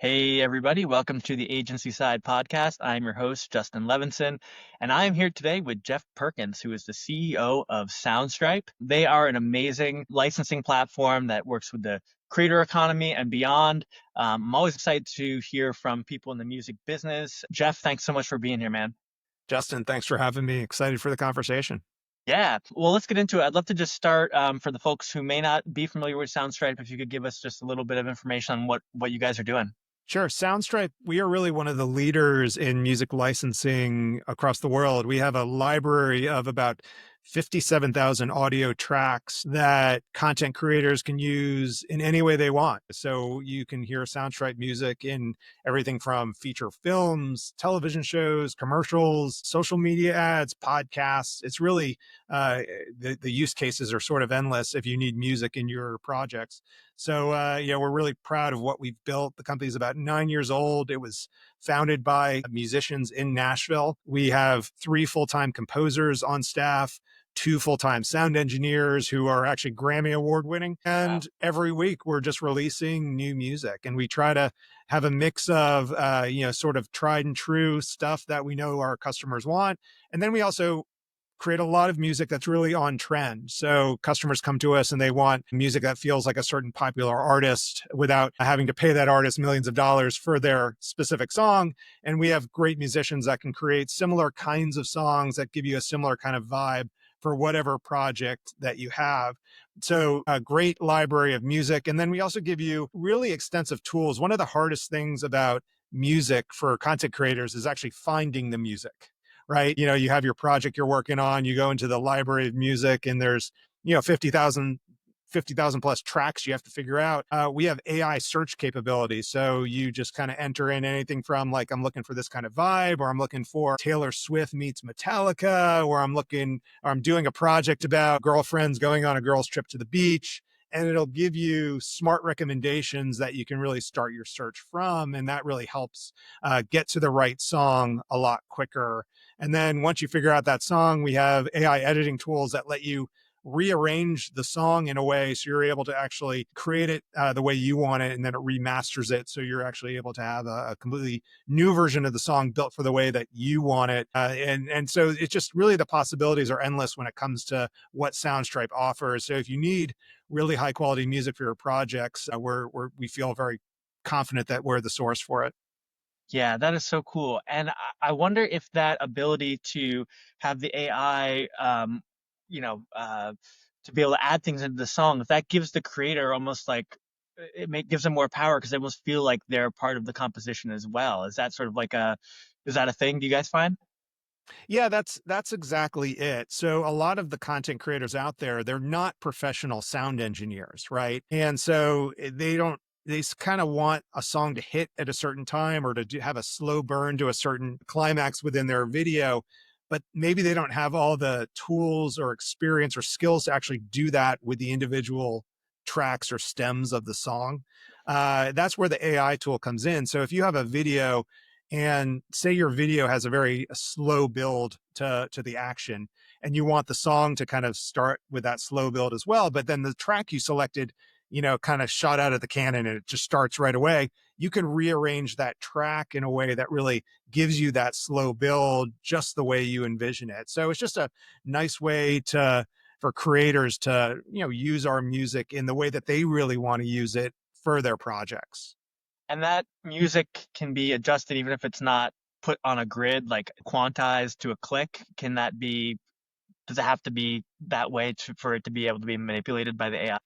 Hey, everybody, welcome to the Agency Side Podcast. I'm your host, Justin Levinson, and I am here today with Jeff Perkins, who is the CEO of Soundstripe. They are an amazing licensing platform that works with the creator economy and beyond. I'm always excited to hear from people in the music business. Jeff, thanks so much for being here, man. Justin, thanks for having me. Excited for the conversation. Yeah, well, let's get into it. I'd love to just start for the folks who may not be familiar with Soundstripe, if you could give us just a little bit of information on what you guys are doing. Sure. Soundstripe, we are really one of the leaders in music licensing across the world. We have a library of about 57,000 audio tracks that content creators can use in any way they want. So you can hear Soundstripe music in everything from feature films, television shows, commercials, social media ads, podcasts. It's really, the use cases are sort of endless if you need music in your projects. So, we're really proud of what we've built. The company is about 9 years old. It was founded by musicians in Nashville. We have 3 full-time composers on staff, 2 full-time sound engineers who are actually Grammy Award winning. Wow. And every week we're just releasing new music. And we try to have a mix of, sort of tried and true stuff that we know our customers want. And then we also create a lot of music that's really on trend. So customers come to us and they want music that feels like a certain popular artist without having to pay that artist millions of dollars for their specific song. And we have great musicians that can create similar kinds of songs that give you a similar kind of vibe for whatever project that you have. So a great library of music. And then we also give you really extensive tools. One of the hardest things about music for content creators is actually finding the music, right? You have your project you're working on, you go into the library of music and there's, 50,000 plus tracks you have to figure out. We have AI search capabilities. So you just kind of enter in anything from like, I'm looking for this kind of vibe, or I'm looking for Taylor Swift meets Metallica, or I'm doing a project about girlfriends going on a girls trip to the beach. And it'll give you smart recommendations that you can really start your search from. And that really helps get to the right song a lot quicker. And then once you figure out that song, we have AI editing tools that let you rearrange the song in a way so you're able to actually create it the way you want it, and then it remasters it so you're actually able to have a completely new version of the song built for the way that you want it. And so it's just really, the possibilities are endless when it comes to what Soundstripe offers. So if you need really high quality music for your projects, we feel very confident that we're the source for it. Yeah, that is so cool. And I wonder if that ability to have the AI, you know, uh, to be able to add things into the song, if that gives the creator almost like gives them more power because they almost feel like they're part of the composition as well. Is that sort of like is that a thing? Do you guys find? Yeah, that's exactly it. So a lot of the content creators out there, they're not professional sound engineers, right? And so they kind of want a song to hit at a certain time, or to have a slow burn to a certain climax within their video, but maybe they don't have all the tools or experience or skills to actually do that with the individual tracks or stems of the song. That's where the AI tool comes in. So if you have a video, and say your video has a very slow build to the action, and you want the song to kind of start with that slow build as well, but then the track you selected, kind of shot out of the cannon and it just starts right away. You can rearrange that track in a way that really gives you that slow build just the way you envision it. So it's just a nice way for creators to, use our music in the way that they really want to use it for their projects. And that music can be adjusted even if it's not put on a grid, like quantized to a click. Can that be, does it have to be that way for it to be able to be manipulated by the AI?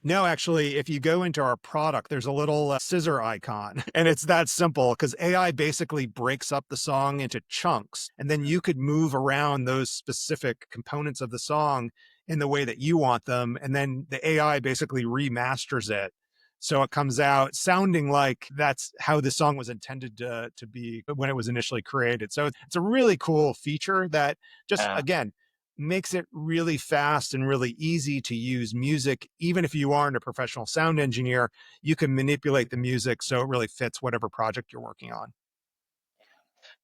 No, actually, if you go into our product, there's a little scissor icon, and it's that simple because AI basically breaks up the song into chunks, and then you could move around those specific components of the song in the way that you want them. And then the AI basically remasters it. So it comes out sounding like that's how the song was intended to be when it was initially created. So it's a really cool feature that just, Yeah. again, makes it really fast and really easy to use music. Even if you aren't a professional sound engineer, you can manipulate the music so it really fits whatever project you're working on.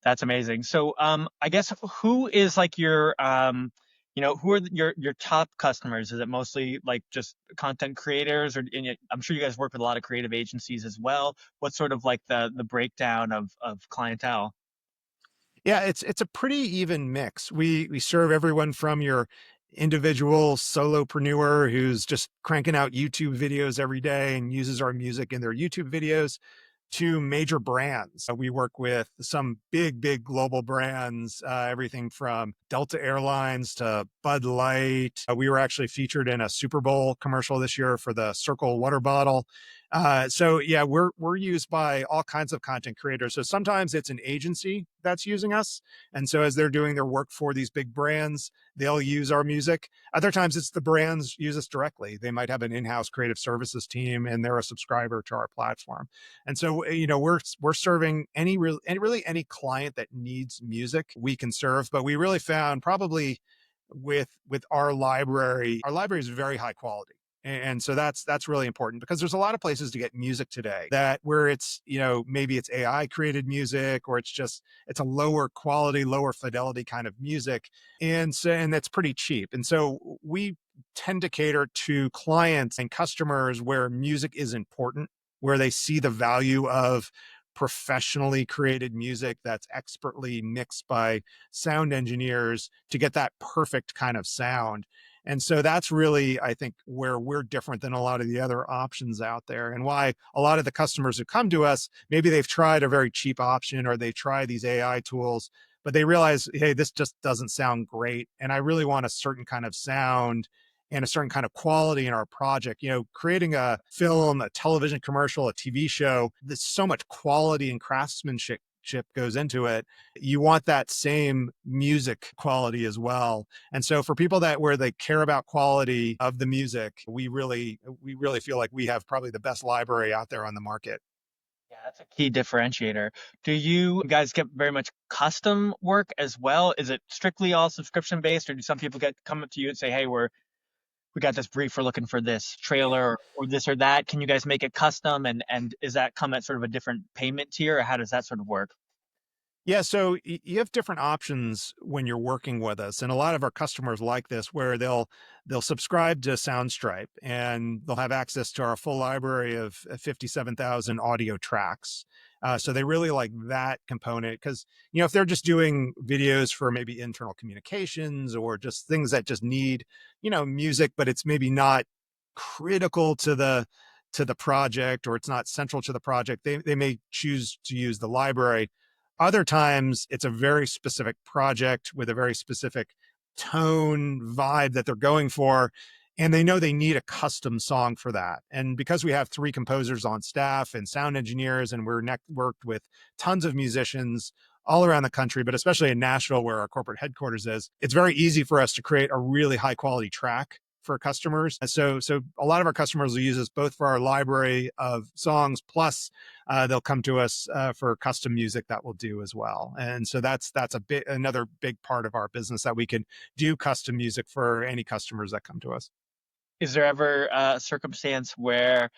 That's amazing. So, I guess who is like your Who are your top customers? Is it mostly like just content creators, or I'm sure you guys work with a lot of creative agencies as well. What's sort of like the breakdown of clientele? Yeah, it's a pretty even mix. We serve everyone from your individual solopreneur who's just cranking out YouTube videos every day and uses our music in their YouTube videos to major brands. We work with some big global brands, everything from Delta Airlines to Bud Light. We were actually featured in a Super Bowl commercial this year for the Circle water bottle. So yeah, we're used by all kinds of content creators. So sometimes it's an agency that's using us, and so as they're doing their work for these big brands, they'll use our music. Other times it's the brands use us directly. They might have an in-house creative services team, and they're a subscriber to our platform. And so, we're serving really any client that needs music, we can serve. But we really found probably with our library is very high quality. And so that's really important because there's a lot of places to get music today that where it's, maybe it's AI created music or it's a lower quality, lower fidelity kind of music. And that's pretty cheap. And so we tend to cater to clients and customers where music is important, where they see the value of professionally created music that's expertly mixed by sound engineers to get that perfect kind of sound. And so that's really, I think, where we're different than a lot of the other options out there, and why a lot of the customers who come to us, maybe they've tried a very cheap option or they try these AI tools, but they realize, hey, this just doesn't sound great. And I really want a certain kind of sound and a certain kind of quality in our project. Creating a film, a television commercial, a TV show, there's so much quality and craftsmanship goes into it. You want that same music quality as well. And so for people that where they care about quality of the music, we really feel like we have probably the best library out there on the market. Yeah, that's a key differentiator. Do you guys get very much custom work as well? Is it strictly all subscription based, or do some people come up to you and say, "Hey, we got this brief, we're looking for this trailer or this or that. Can you guys make it custom?" And is that come at sort of a different payment tier, or how does that sort of work? Yeah, so you have different options when you're working with us, and a lot of our customers like this, where they'll subscribe to Soundstripe and they'll have access to our full library of 57,000 audio tracks. So they really like that component because if they're just doing videos for maybe internal communications or just things that just need music, but it's maybe not critical to the project or it's not central to the project, they may choose to use the library. Other times, it's a very specific project with a very specific tone, vibe that they're going for. And they know they need a custom song for that. And because we have three composers on staff and sound engineers, and we're networked with tons of musicians all around the country, but especially in Nashville, where our corporate headquarters is, it's very easy for us to create a really high quality track for customers. And so a lot of our customers will use us both for our library of songs, plus they'll come to us for custom music that we'll do as well. And so that's another big part of our business, that we can do custom music for any customers that come to us. Is there ever a circumstance where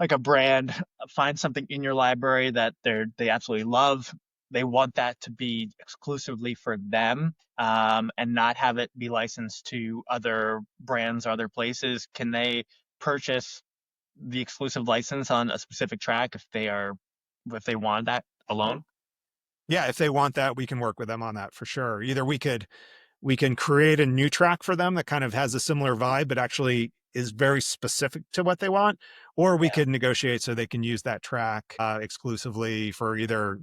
like a brand finds something in your library that they absolutely love? They want that to be exclusively for them, and not have it be licensed to other brands, other places. Can they purchase the exclusive license on a specific track if they want that alone? Yeah, if they want that, we can work with them on that for sure. Either we can create a new track for them that kind of has a similar vibe, but actually is very specific to what they want, or we Yeah. could negotiate so they can use that track exclusively for either,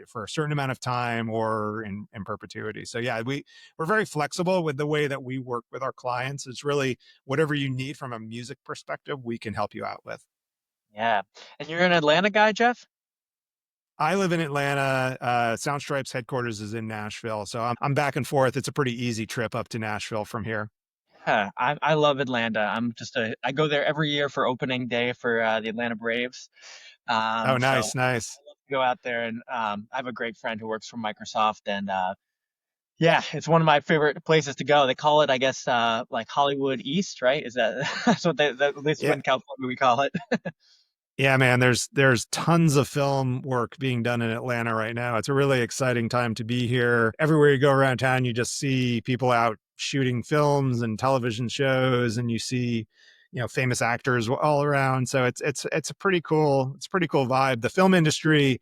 for a certain amount of time or in perpetuity. So yeah, we're very flexible with the way that we work with our clients. It's really whatever you need from a music perspective, we can help you out with. Yeah. And you're an Atlanta guy, Jeff? I live in Atlanta. Soundstripe's headquarters is in Nashville, so I'm back and forth. It's a pretty easy trip up to Nashville from here. Yeah, I love Atlanta. I go there every year for opening day for the Atlanta Braves. Oh, So nice, nice. I love to go out there, and I have a great friend who works for Microsoft, and yeah, it's one of my favorite places to go. They call it, I guess, like Hollywood East, right? Is that that's what at least Yeah, in California we call it? yeah, man. There's tons of film work being done in Atlanta right now. It's a really exciting time to be here. Everywhere you go around town, you just see people out shooting films and television shows, and you see, famous actors all around. So it's a pretty cool vibe. The film industry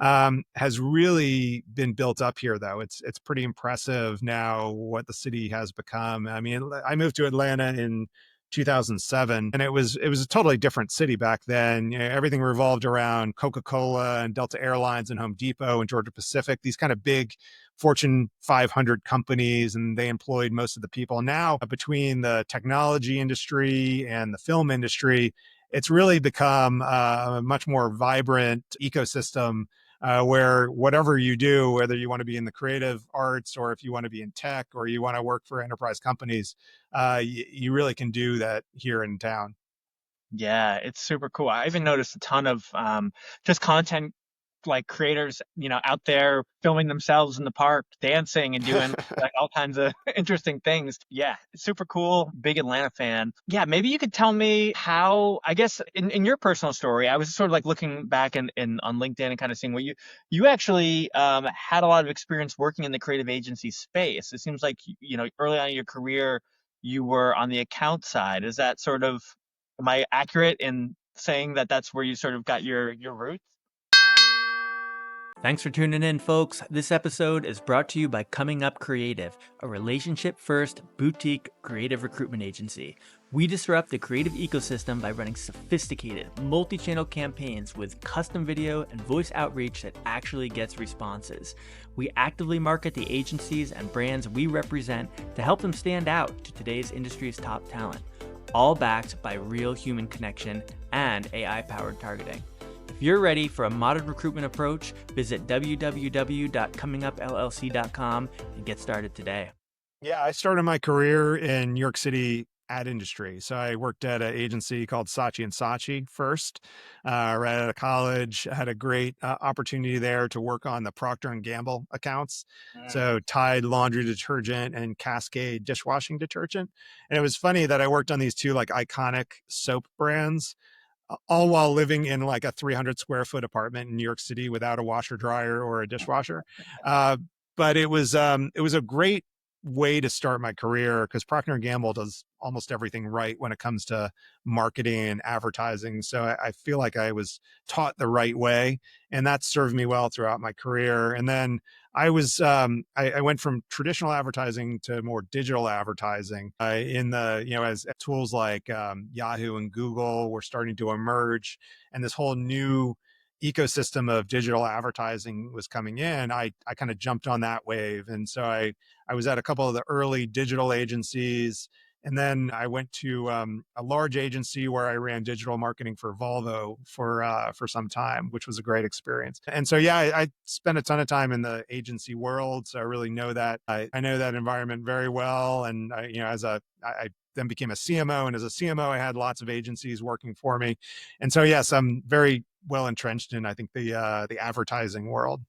has really been built up here, though. It's pretty impressive now what the city has become. I mean, I moved to Atlanta in 2007, and it was a totally different city back then. Everything revolved around Coca-Cola and Delta Airlines and Home Depot and Georgia Pacific, these kind of big Fortune 500 companies, and they employed most of the people. Now, between the technology industry and the film industry, it's really become a much more vibrant ecosystem, where whatever you do, whether you want to be in the creative arts or if you want to be in tech or you want to work for enterprise companies, you really can do that here in town. Yeah, it's super cool. I even noticed a ton of just content like creators, out there filming themselves in the park, dancing and doing like all kinds of interesting things. Yeah, it's super cool. Big Atlanta fan. Yeah, maybe you could tell me how, I guess in your personal story, I was sort of like looking back in on LinkedIn and kind of seeing what you actually had a lot of experience working in the creative agency space. It seems like early on in your career you were on the account side. Is that sort of, am I accurate in saying that that's where you sort of got your roots? Thanks for tuning in, folks. This episode is brought to you by Coming Up Creative, a relationship first boutique creative recruitment agency. We disrupt the creative ecosystem by running sophisticated, multi channel campaigns with custom video and voice outreach that actually gets responses. We actively market the agencies and brands we represent to help them stand out to today's industry's top talent, all backed by real human connection and AI powered targeting. If you're ready for a modern recruitment approach, visit www.comingupllc.com and get started today. Yeah, I started my career in New York City ad industry. So I worked at an agency called Saatchi and Saatchi first, right out of college. I had a great opportunity there to work on the Procter and Gamble accounts. So Tide laundry detergent and Cascade dishwashing detergent. And it was funny that I worked on these two like iconic soap brands, all while living in like a 300 square foot apartment in New York City without a washer dryer or a dishwasher. Uh, but it was a great way to start my career because Procter and Gamble does almost everything right when it comes to marketing and advertising. So I feel like I was taught the right way, and that served me well throughout my career. And then I went from traditional advertising to more digital advertising, in the, as tools like Yahoo and Google were starting to emerge, and this whole new ecosystem of digital advertising was coming in. I kind of jumped on that wave. And so I was at a couple of the early digital agencies. And then I went to a large agency where I ran digital marketing for Volvo for some time, which was a great experience. And so, yeah, I spent a ton of time in the agency world, so I really know that. I know that environment very well. And I then became a CMO, and as a CMO, I had lots of agencies working for me. And so, yes, I'm very well entrenched in, I think, the advertising world.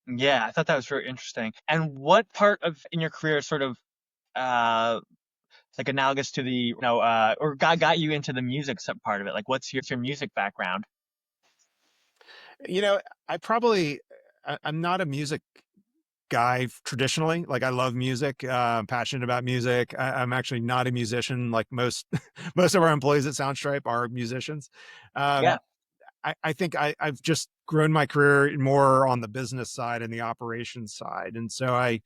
Yeah, I thought that was very interesting. And what part of in your career sort of uh like analogous to the or got you into the music sub part of it? Like what's your music background? You know, I'm not a music guy traditionally. Like I love music, I'm passionate about music. I'm actually not a musician like most most of our employees at Soundstripe are musicians. Yeah. Um, I think I've just grown my career more on the business side and the operations side. And so I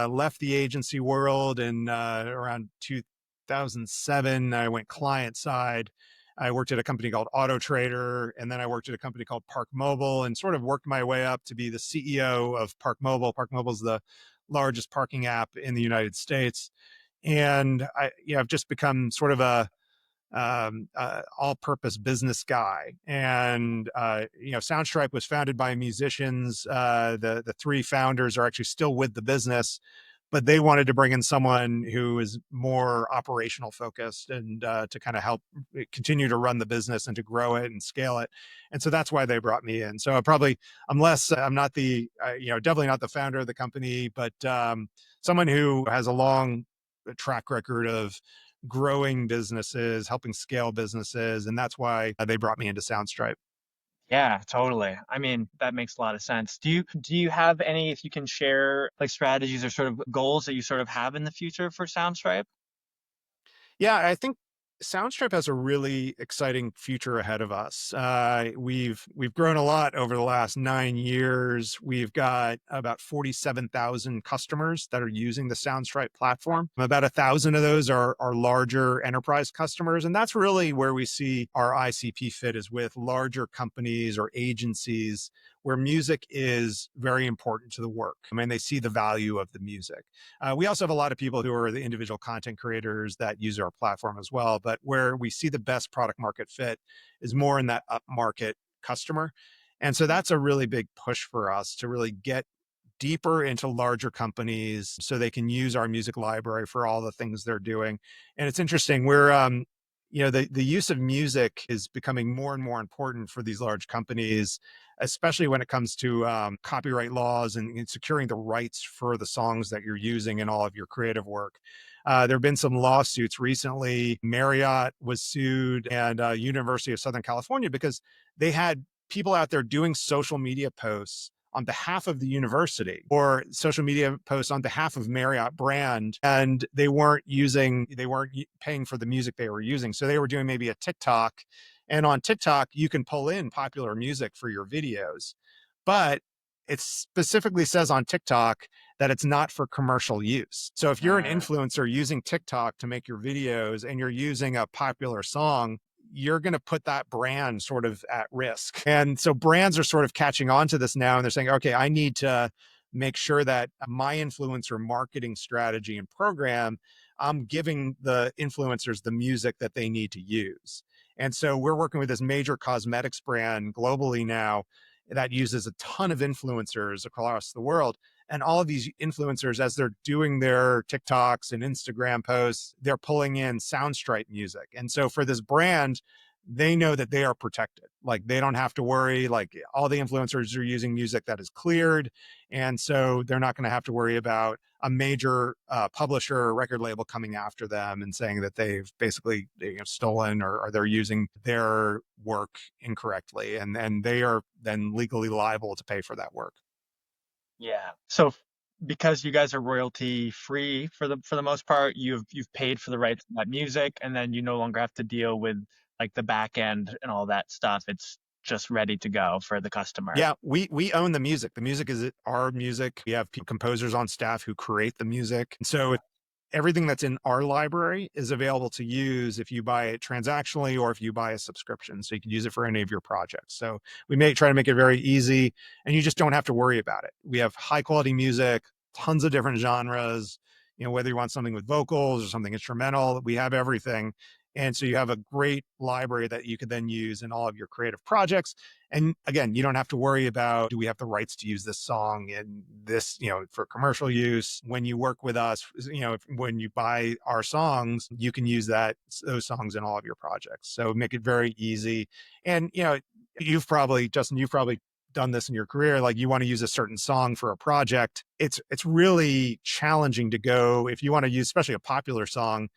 left the agency world in around 2007. I went client side. I worked at a company called Auto Trader, and then I worked at a company called Park Mobile, and sort of worked my way up to be the CEO of Park Mobile. Park Mobile is the largest parking app in the United States, and I've just become sort of a all-purpose business guy. And Soundstripe was founded by musicians. The three founders are actually still with the business, but they wanted to bring in someone who is more operational focused and to kind of help continue to run the business and to grow it and scale it. And so that's why they brought me in. So I'm not the definitely not the founder of the company, but someone who has a long track record of growing businesses, helping scale businesses, and that's why they brought me into Soundstripe. Yeah, totally. I mean, that makes a lot of sense. Do you have any, if you can share, like strategies or sort of goals that you sort of have in the future for Soundstripe? Yeah, I think Soundstripe has a really exciting future ahead of us. We've grown a lot over the last 9 years. We've got about 47,000 customers that are using the Soundstripe platform. About 1,000 of those are larger enterprise customers, and that's really where we see our ICP fit is with larger companies or agencies where music is very important to the work. I mean, they see the value of the music. We also have a lot of people who are the individual content creators that use our platform as well. But where we see the best product market fit is more in that upmarket customer. And so that's a really big push for us to really get deeper into larger companies so they can use our music library for all the things they're doing. And it's interesting, the use of music is becoming more and more important for these large companies, especially when it comes to copyright laws and securing the rights for the songs that you're using in all of your creative work. There have been some lawsuits recently. Marriott was sued, and University of Southern California, because they had people out there doing social media posts on behalf of the university or social media posts on behalf of Marriott brand, and they weren't paying for the music they were using. So they were doing maybe a TikTok, and on TikTok you can pull in popular music for your videos, but it specifically says on TikTok that it's not for commercial use. So if you're an Uh, influencer using TikTok to make your videos and you're using a popular song, you're going to put that brand sort of at risk. And so brands are sort of catching on to this now, and they're saying, okay, I need to make sure that my influencer marketing strategy and program, I'm giving the influencers the music that they need to use. And so we're working with this major cosmetics brand globally now that uses a ton of influencers across the world. And all of these influencers, as they're doing their TikToks and Instagram posts, they're pulling in Soundstripe music. And so for this brand, they know that they are protected. Like they don't have to worry, like all the influencers are using music that is cleared. And so they're not going to have to worry about a major publisher or record label coming after them and saying that they've basically stolen, or they're using their work incorrectly. And they are then legally liable to pay for that work. yeah. So because you guys are royalty free for the most part, you've paid for the rights to that music, and then you no longer have to deal with like the back end and all that stuff. It's just ready to go for the customer. Yeah, we own the music. The music is our music. We have composers on staff who create the music. And so everything that's in our library is available to use if you buy it transactionally or if you buy a subscription. So you can use it for any of your projects. So we may try to make it very easy, and you just don't have to worry about it. We have high quality music, tons of different genres. Whether you want something with vocals or something instrumental, we have everything. And so you have a great library that you could then use in all of your creative projects. And again, you don't have to worry about, do we have the rights to use this song in this, for commercial use? When you work with us, when you buy our songs, you can use those songs in all of your projects. So make it very easy. And, Justin, you've probably done this in your career. Like you want to use a certain song for a project. It's really challenging to go, if you want to use, especially a popular song,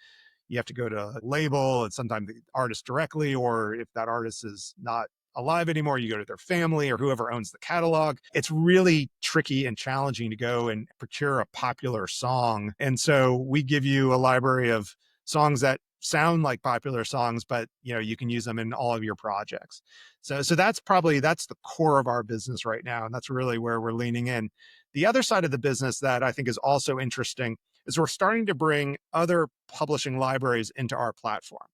you have to go to a label and sometimes the artist directly, or if that artist is not alive anymore, you go to their family or whoever owns the catalog. It's really tricky and challenging to go and procure a popular song. And so we give you a library of songs that sound like popular songs, but you can use them in all of your projects. So that's the core of our business right now, and that's really where we're leaning in. The other side of the business that I think is also interesting is we're starting to bring other publishing libraries into our platform.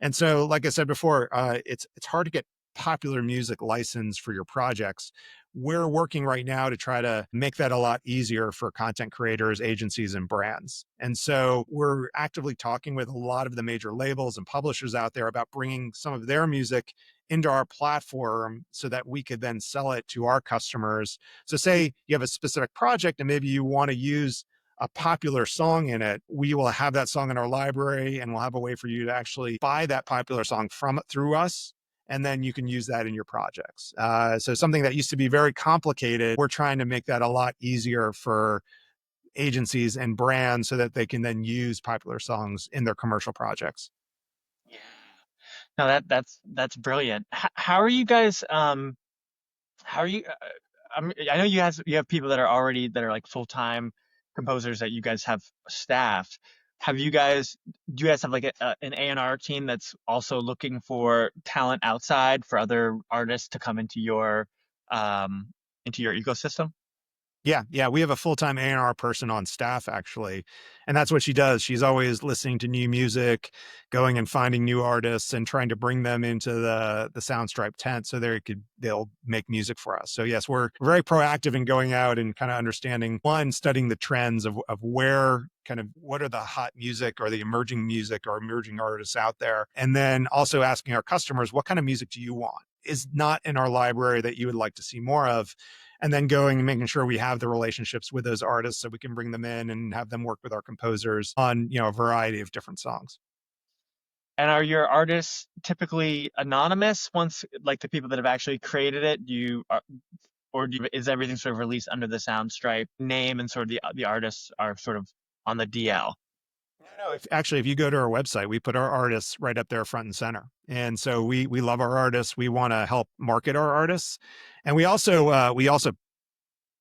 And so, like I said before, it's hard to get popular music licensed for your projects. We're working right now to try to make that a lot easier for content creators, agencies, and brands. And so we're actively talking with a lot of the major labels and publishers out there about bringing some of their music into our platform so that we could then sell it to our customers. So say you have a specific project and maybe you want to use a popular song in it, we will have that song in our library, and we'll have a way for you to actually buy that popular song through us. And then you can use that in your projects. So something that used to be very complicated, we're trying to make that a lot easier for agencies and brands so that they can then use popular songs in their commercial projects. Yeah. No, that's brilliant. How are you guys? How are you? I know you have people that are already that are like full time composers that you guys have staffed. Have you guys? Do you guys have like an A&R team that's also looking for talent outside for other artists to come um into your ecosystem? Yeah, yeah, we have a full-time A&R person on staff actually, and that's what she does. She's always listening to new music, going and finding new artists and trying to bring them into the Soundstripe tent so they'll make music for us. So yes, we're very proactive in going out and kind of understanding, one, studying the trends of where kind of what are the hot music or the emerging music or emerging artists out there, and then also asking our customers, what kind of music do you want? Is not in our library that you would like to see more of, and then going and making sure we have the relationships with those artists so we can bring them in and have them work with our composers on, a variety of different songs. And are your artists typically anonymous once, like the people that have actually created it? Is everything sort of released under the Soundstripe name and sort of the artists are sort of on the DL? No, if you go to our website, we put our artists right up there front and center. And so we love our artists. We want to help market our artists. And we also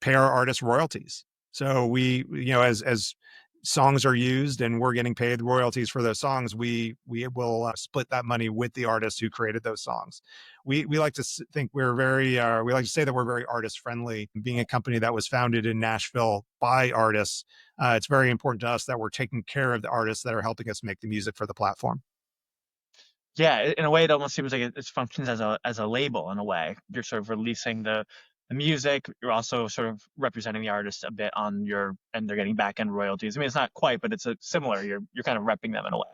pay our artists royalties. So as songs are used and we're getting paid royalties for those songs, we will split that money with the artists who created those songs. We like to think we like to say that we're very artist friendly. Being a company that was founded in Nashville by artists, it's very important to us that we're taking care of the artists that are helping us make the music for the platform. Yeah, in a way, it almost seems like it functions as a label in a way. You're sort of releasing the music. You're also sort of representing the artist a bit and they're getting back end royalties. I mean, it's not quite, but it's a similar. You're kind of repping them in a way.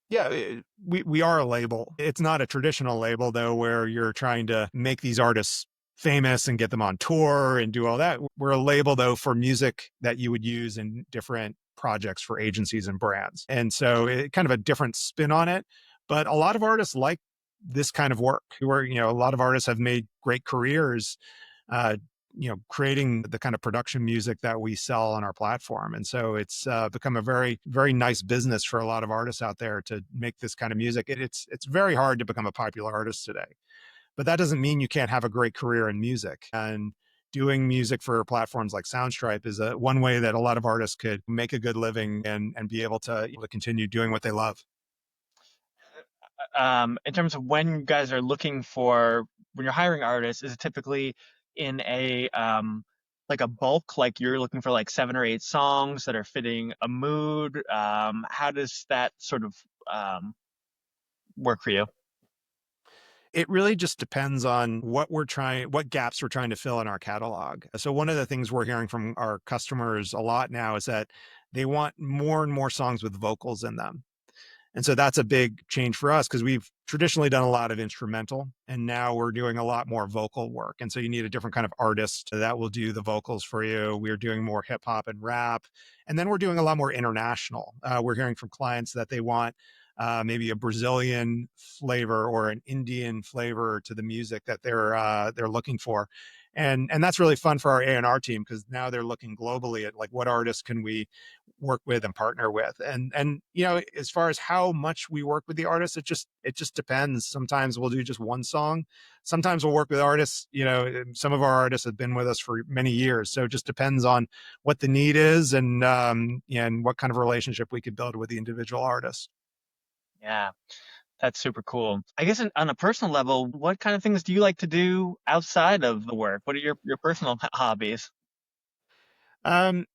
Yeah, we are a label. It's not a traditional label though, where you're trying to make these artists famous and get them on tour and do all that. We're a label though for music that you would use in different projects for agencies and brands. And so it kind of a different spin on it. But a lot of artists like this kind of work. A lot of artists have made great careers uh, creating the kind of production music that we sell on our platform. And so it's become a very, very nice business for a lot of artists out there to make this kind of music. It's very hard to become a popular artist today, but that doesn't mean you can't have a great career in music. And doing music for platforms like Soundstripe is one way that a lot of artists could make a good living and be able to continue doing what they love. In terms of when you guys are when you're hiring artists, is it typically in a like a bulk, like you're looking for like 7 or 8 songs that are fitting a mood? How does that sort of work for you? It really just depends on what gaps we're trying to fill in our catalog. So one of the things we're hearing from our customers a lot now is that they want more and more songs with vocals in them. And so that's a big change for us because we've traditionally done a lot of instrumental and now we're doing a lot more vocal work. And so you need a different kind of artist that will do the vocals for you. We're doing more hip hop and rap. And then we're doing a lot more international. We're hearing from clients that they want maybe a Brazilian flavor or an Indian flavor to the music that they're looking for. And that's really fun for our A&R team because now they're looking globally at like what artists can we work with and partner with. And as far as how much we work with the artists, it just depends. Sometimes we'll do just one song. Sometimes we'll work with artists. Some of our artists have been with us for many years, so it just depends on what the need is and what kind of relationship we could build with the individual artist. Yeah, that's super cool. I guess on a personal level, what kind of things do you like to do outside of the work? What are your personal hobbies? Um,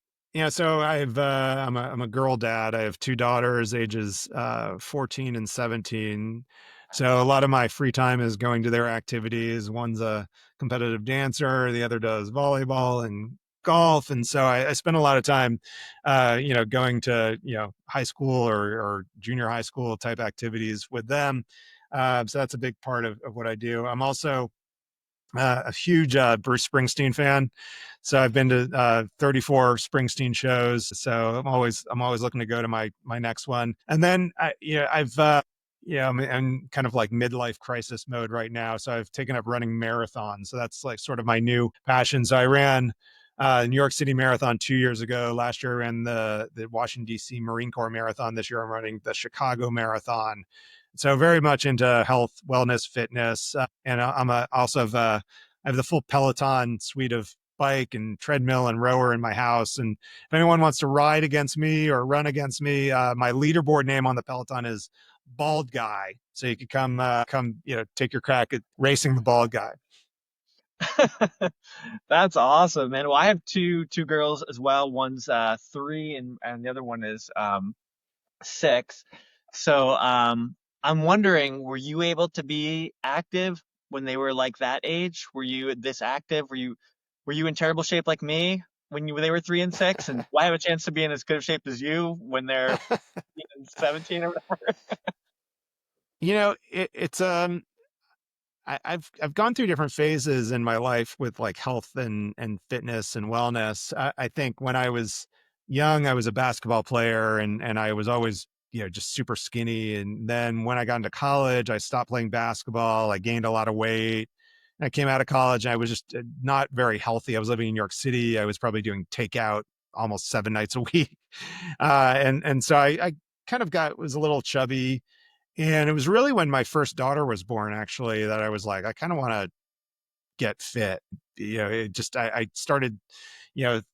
so I'm a girl dad. I have two daughters, ages 14 and 17. So a lot of my free time is going to their activities. One's a competitive dancer, the other does volleyball and golf. And so I spend a lot of time, going to, high school or junior high school type activities with them. So that's a big part of what I do. I'm also a huge Bruce Springsteen fan. So I've been to 34 Springsteen shows. So I'm always looking to go to my next one. And then I'm kind of like midlife crisis mode right now. So I've taken up running marathons. So that's like sort of my new passion. So I ran New York City Marathon 2 years ago. Last year I ran the Washington D.C. Marine Corps Marathon. This year I'm running the Chicago Marathon. So very much into health, wellness, fitness, and also I have the full Peloton suite of bike and treadmill and rower in my house. And if anyone wants to ride against me or run against me, my leaderboard name on the Peloton is Bald Guy. So you could come, take your crack at racing the bald guy. That's awesome, man. Well, I have two girls as well. One's 3 and the other one is 6. So I'm wondering, were you able to be active when they were like that age? Were you this active? Were you in terrible shape like me when they were 3 and 6? And do I have a chance to be in as good of shape as you when they're 17 or whatever? It's I've gone through different phases in my life with like health and fitness and wellness. I think when I was young, I was a basketball player and I was always, just super skinny. And then when I got into college, I stopped playing basketball. I gained a lot of weight. And I came out of college and I was just not very healthy. I was living in New York City. I was probably doing takeout almost 7 nights a week. And so I kind of was a little chubby, and it was really when my first daughter was born, actually, that I was like, I kind of want to get fit. I started,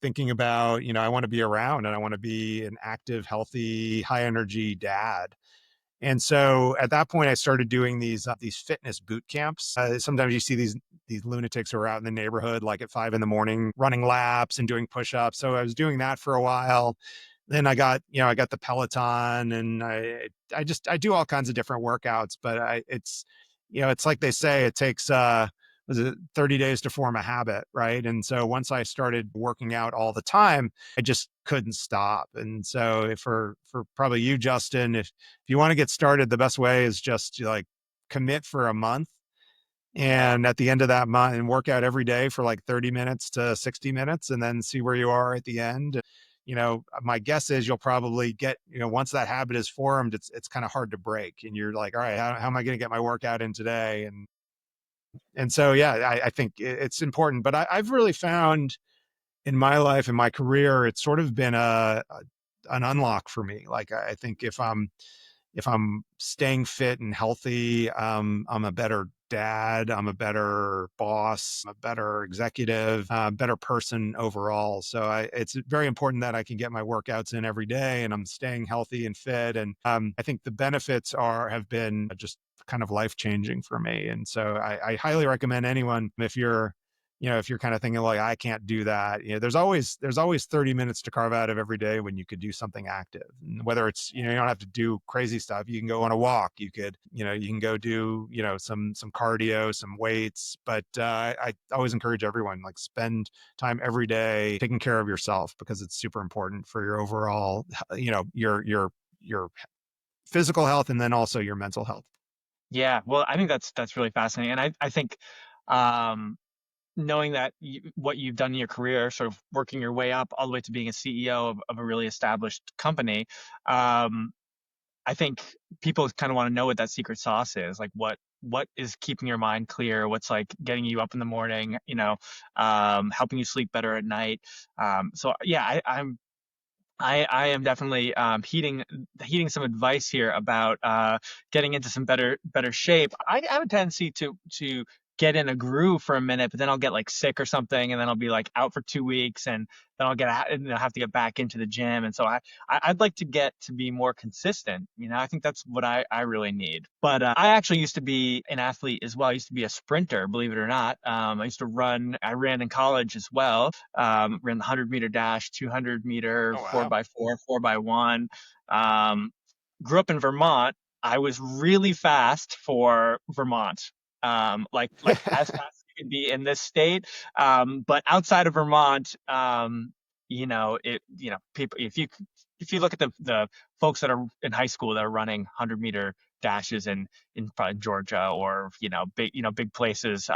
thinking about, I want to be around and I want to be an active, healthy, high energy dad. And so at that point, I started doing these fitness boot camps. Sometimes you see these lunatics who are out in the neighborhood, like at 5 a.m, running laps and doing push-ups. So I was doing that for a while. Then I got the Peloton, and I do all kinds of different workouts. But it's like they say, it takes was it 30 days to form a habit, right? And so once I started working out all the time, I just couldn't stop. And so for probably you, Justin, if you want to get started, the best way is just to like commit for a month. Yeah. And at the end of that month, and work out every day for like 30 minutes to 60 minutes, and then see where you are at the end. My guess is you'll probably get, once that habit is formed, it's kind of hard to break. And you're like, all right, how am I going to get my workout in today? And so, yeah, I think it's important. But I've really found in my life, in my career, it's sort of been an unlock for me. Like, I think if I'm staying fit and healthy, I'm a better dad, I'm a better boss, I'm a better executive, better person overall. So it's very important that I can get my workouts in every day and I'm staying healthy and fit. And I think the benefits have been just kind of life changing for me. And so I highly recommend anyone, if you're kind of thinking like, I can't do that, there's always 30 minutes to carve out of every day when you could do something active. And whether it's, you don't have to do crazy stuff. You can go on a walk. You can go do, some cardio, some weights. But I always encourage everyone, like, spend time every day taking care of yourself, because it's super important for your overall, your physical health, and then also your mental health. Yeah. Well, I think that's really fascinating. And I think um knowing that what you've done in your career, sort of working your way up all the way to being a CEO of a really established company, um, I think people kind of want to know what that secret sauce is. Like, what is keeping your mind clear? What's like getting you up in the morning? Helping you sleep better at night. So yeah, I am definitely heeding some advice here about getting into some better shape. I have a tendency to get in a groove for a minute, but then I'll get like sick or something, and then I'll be like out for 2 weeks, and then I'll have to get back into the gym. And so I'd like to get to be more consistent. I think that's what I really need. But I actually used to be an athlete as well. I used to be a sprinter, believe it or not. I ran in college as well. Ran the 100-meter dash, 200-meter, Oh, four wow. by four, 4x1. Um, Grew up in Vermont. I was really fast for Vermont. Like as fast as you can be in this state. But outside of Vermont, people, if you look at the folks that are in high school that are running 100-meter dashes in probably Georgia, or big places,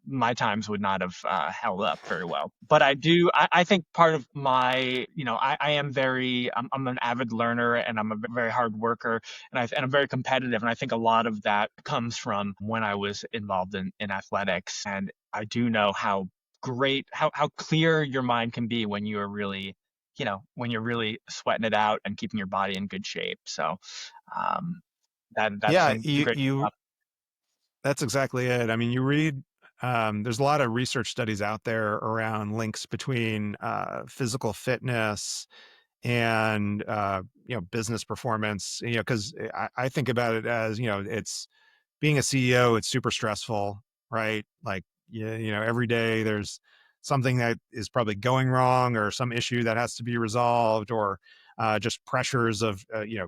my times would not have held up very well. But I think part of my, I am I'm an avid learner, and I'm a very hard worker, and I'm very competitive. And I think a lot of that comes from when I was involved in athletics. And I do know how great how clear your mind can be when you are really, when you're really sweating it out and keeping your body in good shape. So um, that's Yeah, some you great you stuff. that's exactly it. I mean, you read, there's a lot of research studies out there around links between physical fitness and business performance. Because I think about it as it's being a CEO, it's super stressful, right? Like, every day there's something that is probably going wrong or some issue that has to be resolved or just pressures of,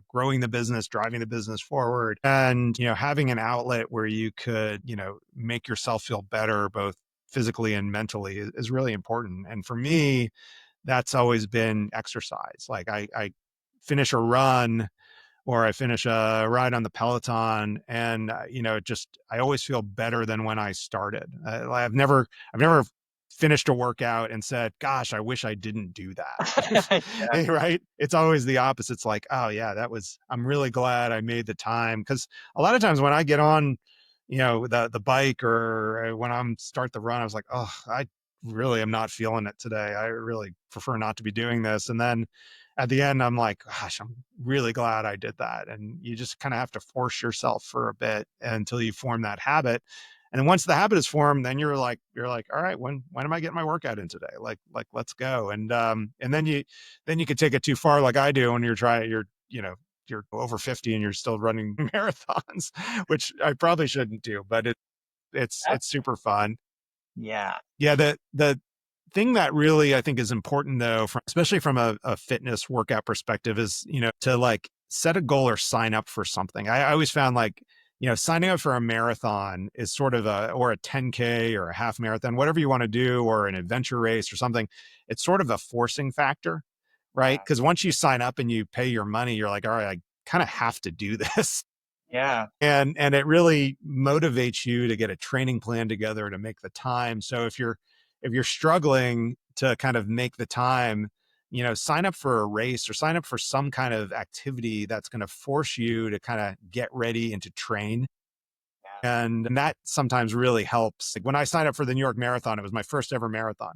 growing the business, driving the business forward. And, having an outlet where you could, make yourself feel better, both physically and mentally is really important. And for me, that's always been exercise. Like I finish a run or I finish a ride on the Peloton, and just I always feel better than when I started. I've never finished a workout and said, "Gosh, I wish I didn't do that." Yeah. Right? It's always the opposite. It's like, "Oh yeah, that was. I'm really glad I made the time." Because a lot of times when I get on, the bike or when I'm start the run, I was like, "Oh, I really am not feeling it today. I really prefer not to be doing this." And then at the end, I'm like, gosh, I'm really glad I did that. And you just kind of have to force yourself for a bit until you form that habit. And then once the habit is formed, then you're like, all right, when am I getting my workout in today? Like let's go. And then you could take it too far, like I do when you're over 50 and you're still running marathons, which I probably shouldn't do, but it's super fun. Yeah. Yeah, the thing that really I think is important though, especially from a fitness workout perspective, is to like set a goal or sign up for something. I always found like signing up for a marathon is sort of or a 10K or a half marathon, whatever you want to do, or an adventure race or something. It's sort of a forcing factor, right? Yeah. Because once you sign up and you pay your money, you're like, all right, I kind of have to do this. Yeah. And it really motivates you to get a training plan together to make the time. So if you're struggling to kind of make the time, sign up for a race or sign up for some kind of activity that's going to force you to kind of get ready and to train. Yeah. And that sometimes really helps. Like when I signed up for the New York Marathon, it was my first ever marathon.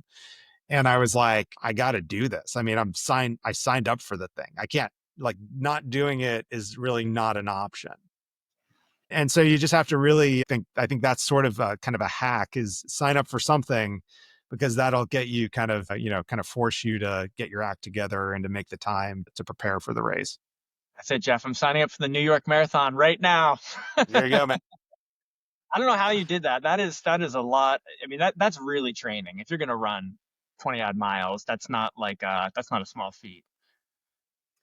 And I was like, I got to do this. I mean, I signed up for the thing. I can't, like, not doing it is really not an option. And so you just have to really I think that's sort of a kind of a hack, is sign up for something, because that'll get you kind of, kind of force you to get your act together and to make the time to prepare for the race. That's it, Jeff. I'm signing up for the New York Marathon right now. There you go, man. I don't know how you did that. That is a lot. I mean, that's really training. If you're gonna run 20 odd miles, that's not a small feat.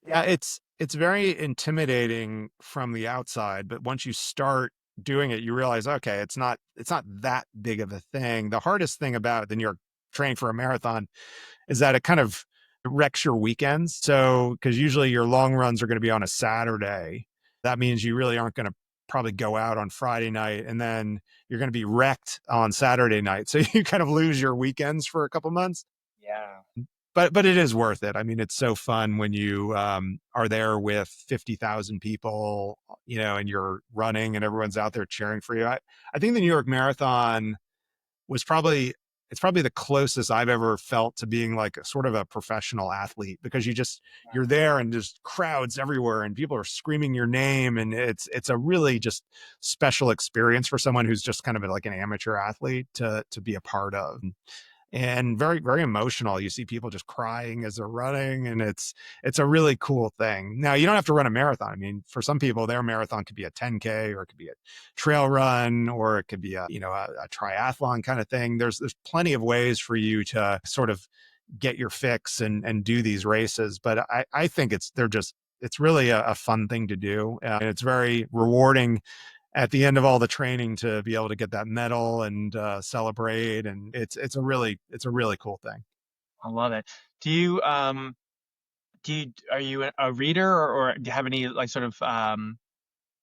Yeah, it's very intimidating from the outside, but once you start doing it, you realize, okay, it's not that big of a thing. The hardest thing about the New York training for a marathon is that it kind of wrecks your weekends. So, because usually your long runs are going to be on a Saturday, that means you really aren't going to probably go out on Friday night, and then you're going to be wrecked on Saturday night. So you kind of lose your weekends for a couple months. Yeah. But it is worth it. I mean, it's so fun when you are there with 50,000 people, and you're running and everyone's out there cheering for you. I think the New York Marathon was probably it's probably the closest I've ever felt to being like a sort of a professional athlete, because you're there and there's crowds everywhere and people are screaming your name, and it's a really just special experience for someone who's just kind of like an amateur athlete to be a part of. And very, very emotional. You see people just crying as they're running, and it's a really cool thing. Now, you don't have to run a marathon. I mean, for some people, their marathon could be a 10K, or it could be a trail run, or it could be a triathlon kind of thing. There's plenty of ways for you to sort of get your fix and do these races. But I think it's really a fun thing to do, and it's very rewarding at the end of all the training to be able to get that medal and celebrate. And it's a really cool thing. I love it. Do you are you a reader, or do you have any like sort of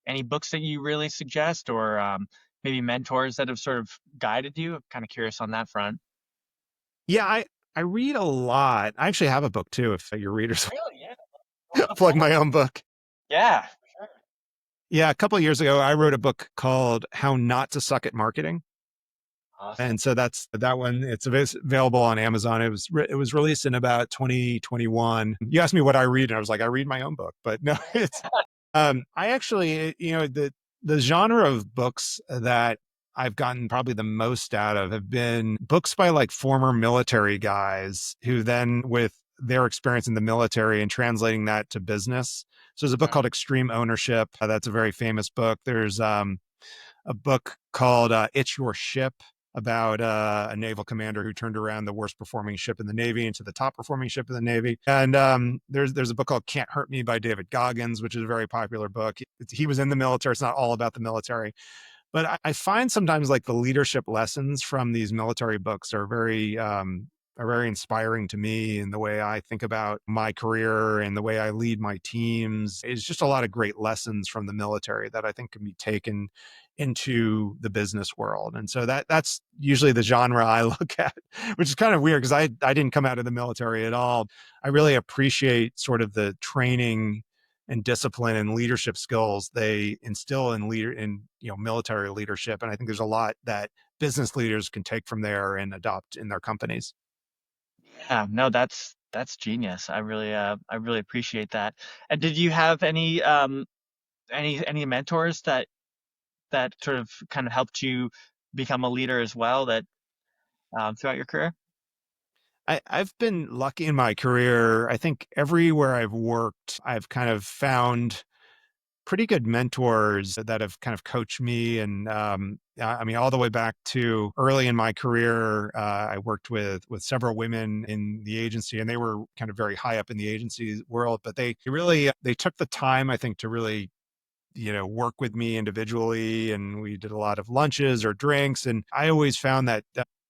any books that you really suggest, or maybe mentors that have sort of guided you? I'm kind of curious on that front. Yeah, I read a lot. I actually have a book too, if your readers Really? Yeah. Well, let's plug plug my it. own book. Yeah. For sure. Yeah, a couple of years ago, I wrote a book called How Not to Suck at Marketing. Awesome. And so that's that one. It's available on Amazon. It was released in about 2021. You asked me what I read, and I was like, I read my own book. But no, it's I actually, the genre of books that I've gotten probably the most out of have been books by like former military guys who then, with their experience in the military and translating that to business. So there's a book Mhm. called Extreme Ownership. That's a very famous book. There's a book called It's Your Ship, about a naval commander who turned around the worst performing ship in the Navy into the top performing ship in the Navy. And there's a book called Can't Hurt Me by David Goggins, which is a very popular book. He was in the military. It's not all about the military. But I find sometimes like the leadership lessons from these military books are very inspiring to me in the way I think about my career and the way I lead my teams. It's just a lot of great lessons from the military that I think can be taken into the business world. And so that's usually the genre I look at, which is kind of weird because I didn't come out of the military at all. I really appreciate sort of the training and discipline and leadership skills they instill in military leadership. And I think there's a lot that business leaders can take from there and adopt in their companies. Yeah, no, that's genius. I really appreciate that. And did you have any mentors that sort of kind of helped you become a leader as well that throughout your career? I've been lucky in my career. I think everywhere I've worked, I've kind of found pretty good mentors that have kind of coached me. And I mean, all the way back to early in my career, I worked with several women in the agency, and they were kind of very high up in the agency world. But they really they took the time, I think, to really work with me individually, and we did a lot of lunches or drinks. And I always found that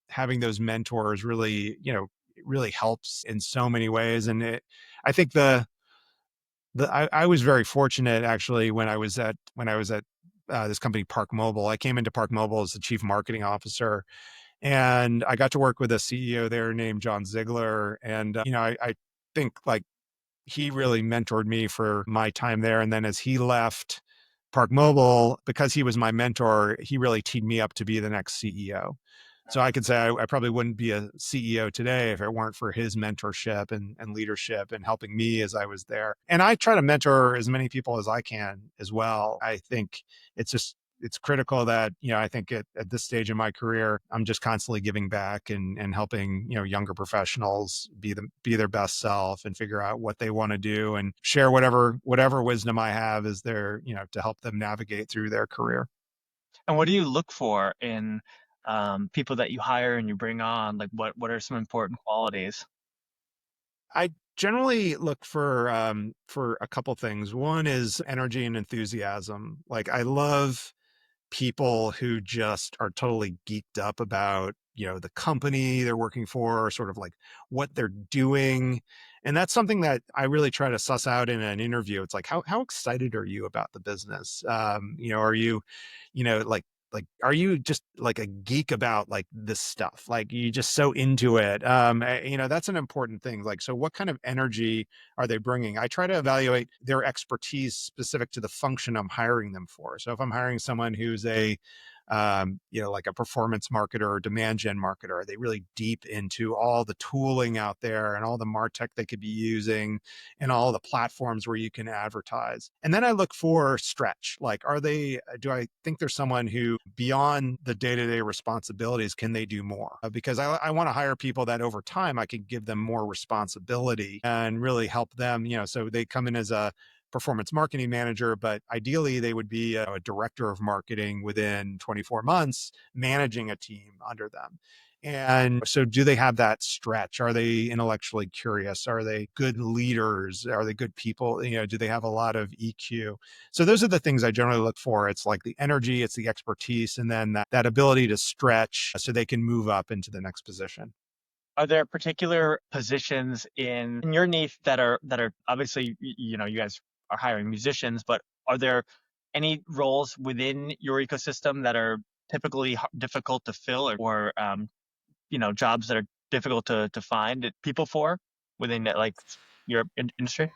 having those mentors really, it really helps in so many ways. And I think I was very fortunate actually when I was at this company Park Mobile. I came into Park Mobile as the chief marketing officer, and I got to work with a CEO there named John Ziegler. And I think like he really mentored me for my time there. And then as he left Park Mobile, because he was my mentor, he really teed me up to be the next CEO. So I could say I probably wouldn't be a CEO today if it weren't for his mentorship and leadership and helping me as I was there. And I try to mentor as many people as I can as well. I think it's critical that, I think at this stage in my career, I'm just constantly giving back and helping, younger professionals be their best self and figure out what they want to do and share whatever wisdom I have is there, to help them navigate through their career. And what do you look for in people that you hire and you bring on? Like what are some important qualities? I generally look for a couple things. One is energy and enthusiasm. Like I love people who just are totally geeked up about, the company they're working for, or sort of like what they're doing. And that's something that I really try to suss out in an interview. It's like, how excited are you about the business? Are you, are you just like a geek about like this stuff? Like you just so into it? That's an important thing. Like, so what kind of energy are they bringing? I try to evaluate their expertise specific to the function I'm hiring them for. So if I'm hiring someone who's like a performance marketer or demand gen marketer, are they really deep into all the tooling out there and all the MarTech they could be using and all the platforms where you can advertise? And then I look for stretch. Like, do I think there's someone who beyond the day-to-day responsibilities, can they do more? Because I want to hire people that over time I can give them more responsibility and really help them, so they come in as a performance marketing manager, but ideally they would be a director of marketing within 24 months, managing a team under them. And so, do they have that stretch? Are they intellectually curious? Are they good leaders? Are they good people? Do they have a lot of EQ? So, those are the things I generally look for. It's like the energy, it's the expertise, and then that ability to stretch so they can move up into the next position. Are there particular positions in your niche that are obviously you guys are hiring musicians, but are there any roles within your ecosystem that are typically difficult to fill or jobs that are difficult to find people for within that like your industry?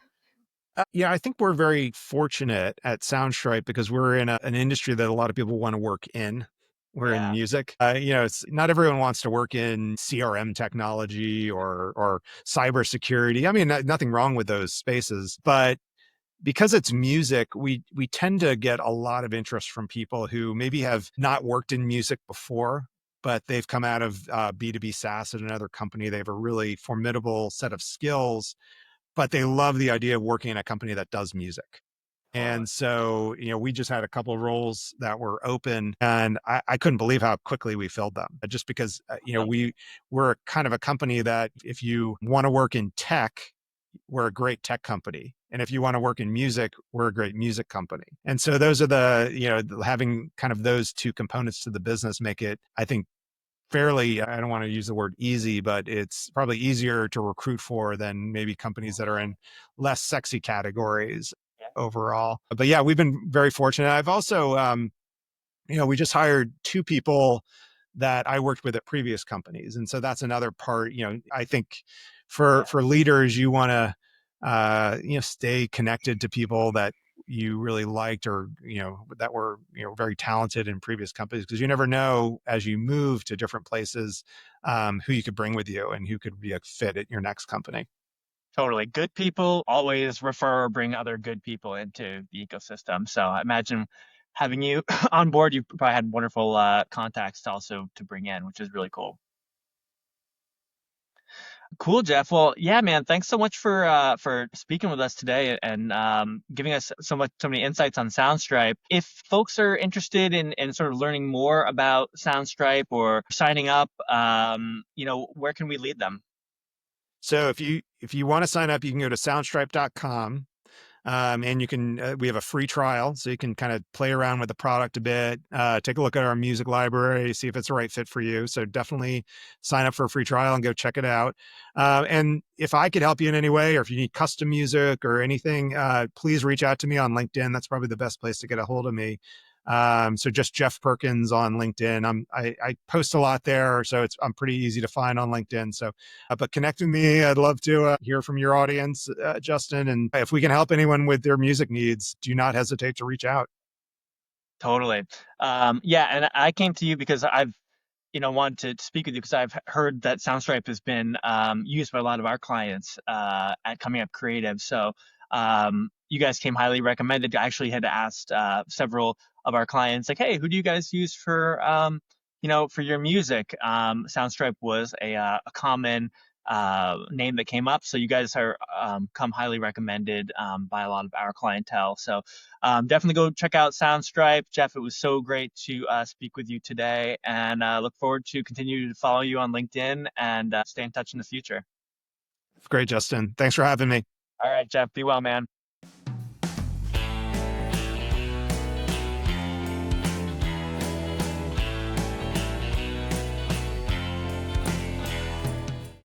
Yeah, I think we're very fortunate at Soundstripe because we're in an industry that a lot of people want to work in. We're in Yeah. music. It's not everyone wants to work in CRM technology or cybersecurity. I mean, nothing wrong with those spaces, but because it's music, we tend to get a lot of interest from people who maybe have not worked in music before, but they've come out of B2B SaaS at another company. They have a really formidable set of skills, but they love the idea of working in a company that does music. Totally. And so, we just had a couple of roles that were open, and I couldn't believe how quickly we filled them. Just because, we're kind of a company that if you want to work in tech, we're a great tech company. And if you want to work in music, we're a great music company. And so those are having kind of those two components to the business make it, I think, fairly, I don't want to use the word easy, but it's probably easier to recruit for than maybe companies that are in less sexy categories Yeah. overall. But yeah, we've been very fortunate. I've also, we just hired two people that I worked with at previous companies. And so that's another part, I think for leaders, you want to, stay connected to people that you really liked or, that were, very talented in previous companies, because you never know as you move to different places, who you could bring with you and who could be a fit at your next company. Totally. Good people always refer or bring other good people into the ecosystem. So I imagine having you on board, you probably had wonderful contacts to also to bring in, which is really cool. Cool, Jeff. Well, yeah, man. Thanks so much for speaking with us today and giving us so many insights on Soundstripe. If folks are interested in sort of learning more about Soundstripe or signing up, where can we lead them? So if you want to sign up, you can go to soundstripe.com. And you can, we have a free trial, so you can kind of play around with the product a bit, take a look at our music library, see if it's the right fit for you. So definitely sign up for a free trial and go check it out. And if I could help you in any way, or if you need custom music or anything, please reach out to me on LinkedIn. That's probably the best place to get a hold of me. So just Jeff Perkins on LinkedIn. I post a lot there, so I'm pretty easy to find on LinkedIn. So, but connect with me. I'd love to hear from your audience, Justin. And if we can help anyone with their music needs, do not hesitate to reach out. Totally. Yeah, and I came to you because I've wanted to speak with you because I've heard that Soundstripe has been used by a lot of our clients at Coming Up Creative. So you guys came highly recommended. I actually had asked several of our clients, like, hey, who do you guys use for, for your music? Soundstripe was a common name that came up. So you guys are come highly recommended by a lot of our clientele. So definitely go check out Soundstripe. Jeff, it was so great to speak with you today, and look forward to continue to follow you on LinkedIn and stay in touch in the future. Great, Justin. Thanks for having me. All right, Jeff, be well, man.